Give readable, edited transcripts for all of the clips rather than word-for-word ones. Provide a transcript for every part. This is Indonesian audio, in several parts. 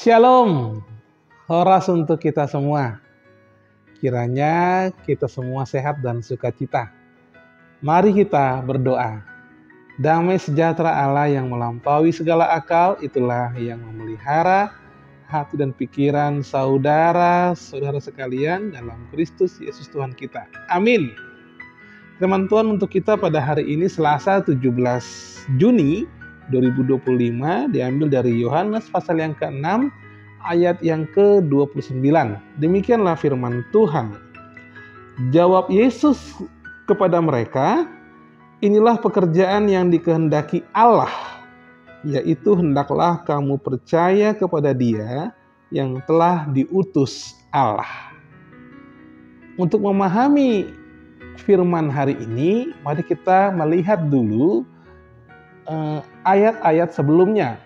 Shalom, horas untuk kita semua. Kiranya kita semua sehat dan sukacita. Mari kita berdoa. Damai sejahtera Allah yang melampaui segala akal, itulah yang memelihara hati dan pikiran saudara-saudara sekalian dalam Kristus Yesus Tuhan kita. Amin. Firman Tuhan untuk kita pada hari ini Selasa 17 Juni 2025 diambil dari Yohanes pasal yang ke-6 ayat yang ke-29. Demikianlah firman Tuhan. Jawab Yesus kepada mereka, inilah pekerjaan yang dikehendaki Allah, yaitu hendaklah kamu percaya kepada Dia yang telah diutus Allah. Untuk memahami firman hari ini, mari kita melihat dulu ayat-ayat sebelumnya.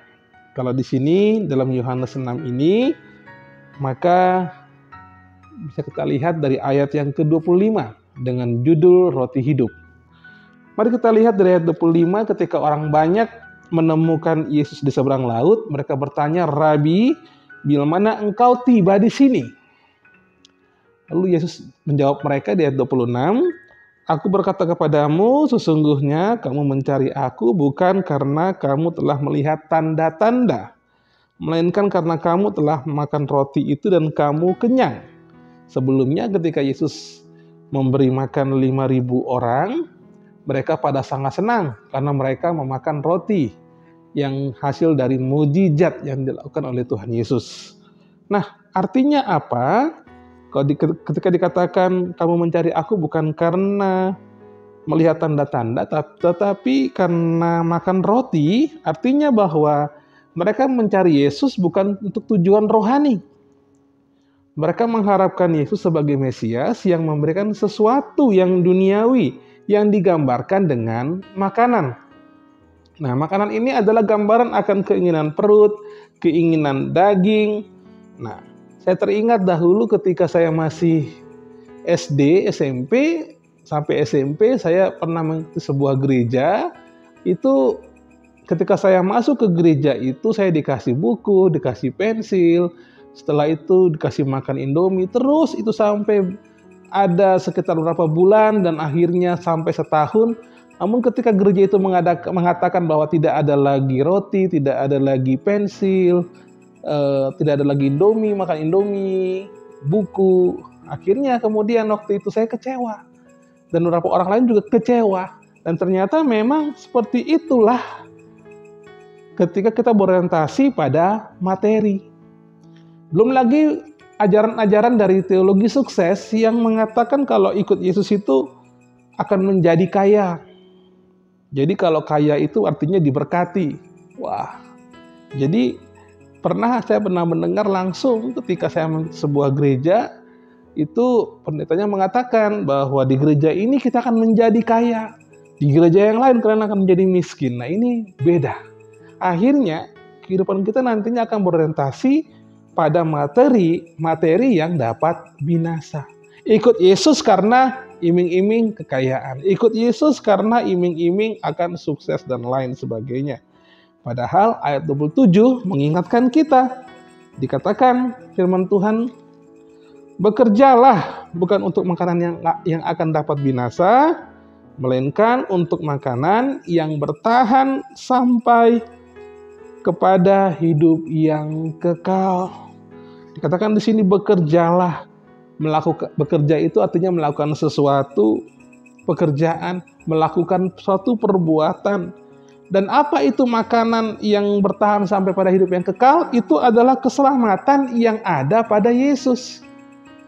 Kalau di sini dalam Yohanes 6 ini, maka bisa kita lihat dari ayat yang ke-25 dengan judul Roti Hidup. Mari kita lihat dari ayat 25, ketika orang banyak menemukan Yesus di seberang laut, mereka bertanya, "Rabi, bila mana engkau tiba di sini?" Lalu Yesus menjawab mereka di ayat 26, "Aku berkata kepadamu, sesungguhnya kamu mencari aku bukan karena kamu telah melihat tanda-tanda, melainkan karena kamu telah makan roti itu dan kamu kenyang." Sebelumnya ketika Yesus memberi makan 5.000 orang, mereka pada sangat senang karena mereka memakan roti yang hasil dari mujizat yang dilakukan oleh Tuhan Yesus. Nah, artinya apa? Ketika dikatakan kamu mencari aku bukan karena melihat tanda-tanda, tetapi karena makan roti, artinya bahwa mereka mencari Yesus bukan untuk tujuan rohani. Mereka mengharapkan Yesus sebagai Mesias yang memberikan sesuatu yang duniawi, yang digambarkan dengan makanan. Nah, makanan ini adalah gambaran akan keinginan perut, keinginan daging. Nah, saya teringat dahulu ketika saya masih SD, SMP, sampai SMP saya pernah mengikuti sebuah gereja. Itu ketika saya masuk ke gereja itu saya dikasih buku, dikasih pensil, setelah itu dikasih makan Indomie, terus itu sampai ada sekitar beberapa bulan dan akhirnya sampai setahun. Namun ketika gereja itu mengatakan bahwa tidak ada lagi roti, tidak ada lagi pensil, tidak ada lagi Indomie, makan Indomie, buku. Akhirnya kemudian waktu itu saya kecewa. Dan beberapa orang lain juga kecewa. Dan ternyata memang seperti itulah ketika kita berorientasi pada materi. Belum lagi ajaran-ajaran dari teologi sukses yang mengatakan kalau ikut Yesus itu akan menjadi kaya. Jadi kalau kaya itu artinya diberkati. Wah, jadi saya pernah mendengar langsung ketika saya masuk sebuah gereja, itu pendetanya mengatakan bahwa di gereja ini kita akan menjadi kaya, di gereja yang lain kalian akan menjadi miskin. Nah, ini beda. Akhirnya kehidupan kita nantinya akan berorientasi pada materi yang dapat binasa. Ikut Yesus karena iming-iming kekayaan, ikut Yesus karena iming-iming akan sukses dan lain sebagainya. Padahal ayat 27 mengingatkan kita. Dikatakan firman Tuhan, bekerjalah bukan untuk makanan yang akan dapat binasa, melainkan untuk makanan yang bertahan sampai kepada hidup yang kekal. Dikatakan di sini bekerjalah. Bekerja itu artinya melakukan sesuatu pekerjaan, melakukan suatu perbuatan. Dan apa itu makanan yang bertahan sampai pada hidup yang kekal? Itu adalah keselamatan yang ada pada Yesus.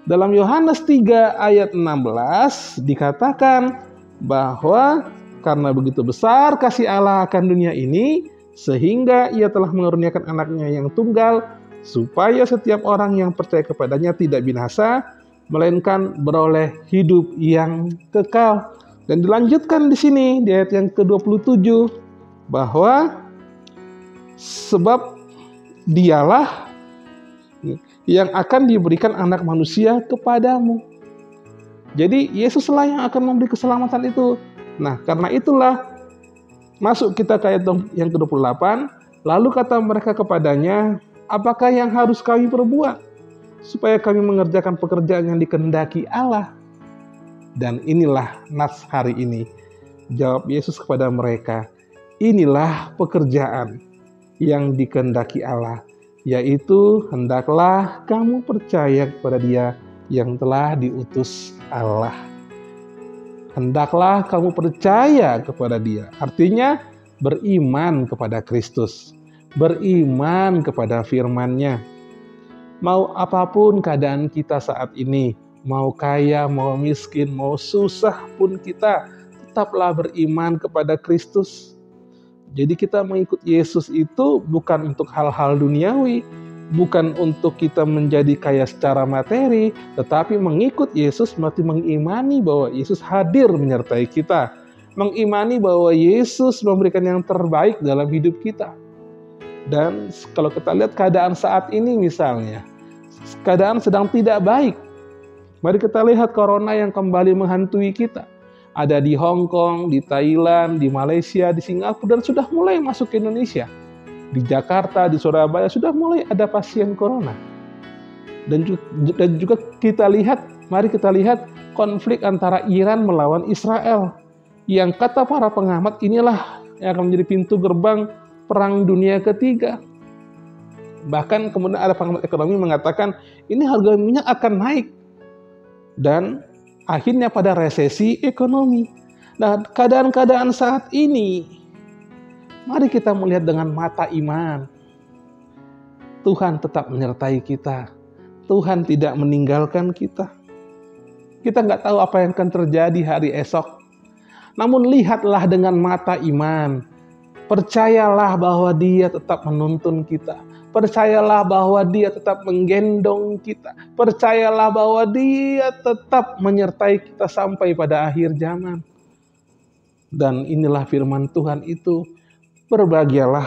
Dalam Yohanes 3 ayat 16 dikatakan bahwa karena begitu besar kasih Allah akan dunia ini, sehingga Ia telah mengaruniakan anaknya yang tunggal, supaya setiap orang yang percaya kepadanya tidak binasa, melainkan beroleh hidup yang kekal. Dan dilanjutkan di sini di ayat yang ke-27 bahwa sebab Dialah yang akan diberikan anak manusia kepadamu. Jadi Yesuslah yang akan memberi keselamatan itu. Nah, karena itulah masuk kita ke ayat yang ke-28, lalu kata mereka kepadanya, Apakah yang harus kami perbuat supaya kami mengerjakan pekerjaan yang dikehendaki Allah? Dan inilah nas hari ini. Jawab Yesus kepada mereka, inilah pekerjaan yang dikehendaki Allah, yaitu hendaklah kamu percaya kepada Dia yang telah diutus Allah. Hendaklah kamu percaya kepada Dia. Artinya beriman kepada Kristus, beriman kepada firman-Nya. Mau apapun keadaan kita saat ini, mau kaya, mau miskin, mau susah pun kita tetaplah beriman kepada Kristus. Jadi kita mengikut Yesus itu bukan untuk hal-hal duniawi, bukan untuk kita menjadi kaya secara materi, tetapi mengikut Yesus berarti mengimani bahwa Yesus hadir menyertai kita, mengimani bahwa Yesus memberikan yang terbaik dalam hidup kita. Dan kalau kita lihat keadaan saat ini misalnya, keadaan sedang tidak baik. Mari kita lihat corona yang kembali menghantui kita. Ada di Hong Kong, di Thailand, di Malaysia, di Singapura, dan sudah mulai masuk ke Indonesia. Di Jakarta, di Surabaya, sudah mulai ada pasien corona. Dan juga kita lihat, mari kita lihat konflik antara Iran melawan Israel. Yang kata para pengamat, inilah yang akan menjadi pintu gerbang Perang Dunia Ketiga. Bahkan kemudian ada pengamat ekonomi mengatakan ini harga minyak akan naik dan akhirnya pada resesi ekonomi. Nah, keadaan-keadaan saat ini, mari kita melihat dengan mata iman. Tuhan tetap menyertai kita. Tuhan tidak meninggalkan kita. Kita nggak tahu apa yang akan terjadi hari esok. Namun lihatlah dengan mata iman. Percayalah bahwa Dia tetap menuntun kita. Percayalah bahwa Dia tetap menggendong kita. Percayalah bahwa Dia tetap menyertai kita sampai pada akhir zaman. Dan inilah firman Tuhan itu. Berbahagialah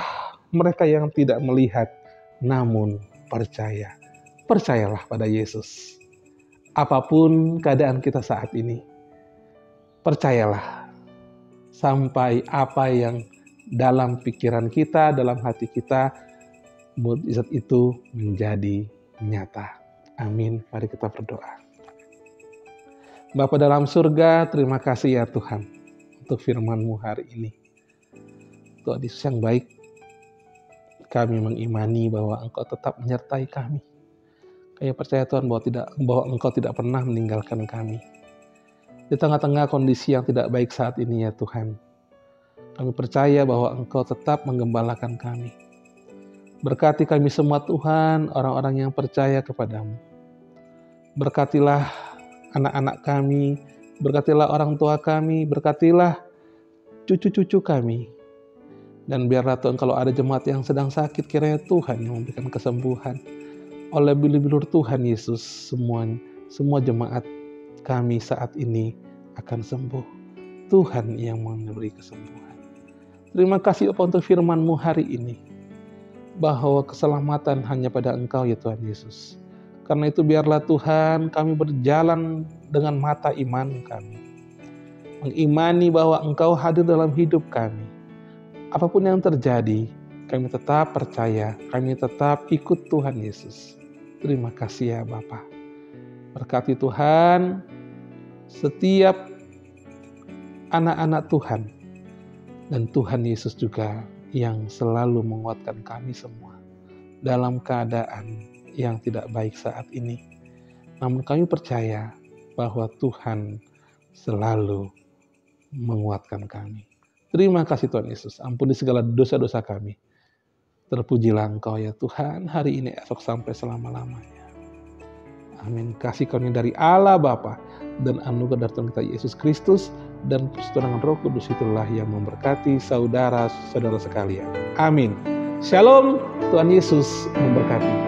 mereka yang tidak melihat, namun percaya. Percayalah pada Yesus. Apapun keadaan kita saat ini, percayalah. Sampai apa yang dalam pikiran kita, dalam hati kita, mukjizat itu menjadi nyata. Amin. Mari kita berdoa. Bapa dalam surga, terima kasih ya Tuhan untuk firman-Mu hari ini. Tuhan Yesus yang baik, kami mengimani bahwa Engkau tetap menyertai kami. Kami percaya Tuhan bahwa Engkau tidak pernah meninggalkan kami. Di tengah-tengah kondisi yang tidak baik saat ini ya Tuhan, kami percaya bahwa Engkau tetap menggembalakan kami. Berkati kami semua Tuhan, orang-orang yang percaya kepada-Mu. Berkatilah anak-anak kami, berkatilah orang tua kami, berkatilah cucu-cucu kami. Dan biarlah Tuhan kalau ada jemaat yang sedang sakit, kiranya Tuhan yang memberikan kesembuhan. Oleh bilur-bilur Tuhan Yesus, semua jemaat kami saat ini akan sembuh. Tuhan yang memberi kesembuhan. Terima kasih Bapa untuk firman-Mu hari ini. Bahwa keselamatan hanya pada Engkau ya Tuhan Yesus. Karena itu biarlah Tuhan kami berjalan dengan mata iman kami. Mengimani bahwa Engkau hadir dalam hidup kami. Apapun yang terjadi, kami tetap percaya, kami tetap ikut Tuhan Yesus. Terima kasih ya Bapa. Berkati Tuhan setiap anak-anak Tuhan. Dan Tuhan Yesus juga yang selalu menguatkan kami semua dalam keadaan yang tidak baik saat ini. Namun kami percaya bahwa Tuhan selalu menguatkan kami. Terima kasih Tuhan Yesus, ampuni segala dosa-dosa kami. Terpujilah Engkau ya Tuhan, hari ini, esok, sampai selama-lamanya. Amin. Kasih karunia dari Allah Bapa dan anugerah dari Tuhan kita Yesus Kristus dan persekutuan Roh Kudus itulah yang memberkati saudara-saudara sekalian. Amin. Shalom, Tuhan Yesus memberkati.